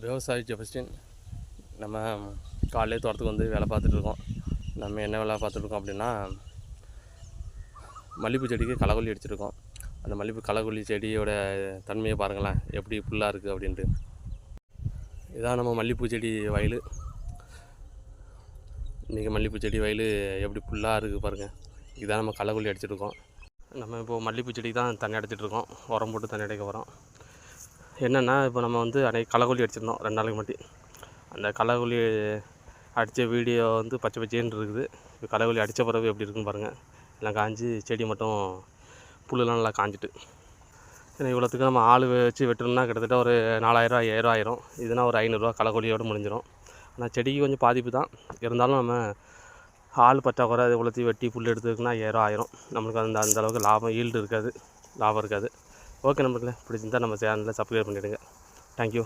விவசாயி ஜெபஸ்டின். நம்ம காலையிலே தோட்டத்துக்கு வந்து வேலை பார்த்துட்ருக்கோம். நம்ம என்ன வேலை பார்த்துட்ருக்கோம் அப்படின்னா, மல்லிகைப்பூ செடிக்கு களைக்கொல்லி அடிச்சிருக்கோம். அந்த மல்லிகைப்பூ களைக்கொல்லி செடியோட தன்மையை பாருங்களேன், எப்படி புல்லாக இருக்குது அப்படின்ட்டு. இதான் நம்ம மல்லிகைப்பூ செடி வயல். இன்றைக்கி மல்லிகைப்பூ செடி வயல் எப்படி புல்லாக இருக்குது பாருங்கள். இதான் நம்ம களைக்கொல்லி அடிச்சிருக்கோம். நம்ம இப்போது மல்லிகைப்பூ செடிக்கு தான் தண்ணி அடைச்சிட்ருக்கோம். உரம் போட்டு தண்ணி அடைக்க வரோம். என்னென்னா, இப்போ நம்ம வந்து அன்றைக்கி களைக்கொல்லி அடிச்சிருந்தோம் 2 நாளைக்கு முன்னாடி. அந்த களைக்கொல்லி அடித்த வீடியோ வந்து பச்சை பச்சேன்னு இருக்குது. இப்போ களைக்கொல்லி அடித்த பிறகு எப்படி இருக்குன்னு பாருங்கள். எல்லாம் காஞ்சி செடி மட்டும் புல்லுலாம் நல்லா காஞ்சிட்டு. ஏன்னா இவ்வளோத்துக்கு நம்ம ஆள் வச்சு வெட்டணும்னா கிட்டத்தட்ட ஒரு 4000 5000 ஆயிரும். இதுனா ஒரு 500 களைக்கொல்லியோடு முடிஞ்சிடும். ஆனால் செடிக்கு கொஞ்சம் பாதிப்பு தான். இருந்தாலும் நம்ம ஆள் பற்றாக்குறை அது இவ்வளோத்தையும் வெட்டி புல் எடுத்துக்குன்னா 5000 ஆயிரும். நம்மளுக்கு அந்த அளவுக்கு லாபம் ஈல்டு இருக்காது, லாபம் இருக்காது. ஓகே நம்பர்களே, பிடிச்சிருந்தால் நம்ம சேனலில் சப்ஸ்கிரைப் பண்ணிவிடுங்க. தேங்க்யூ.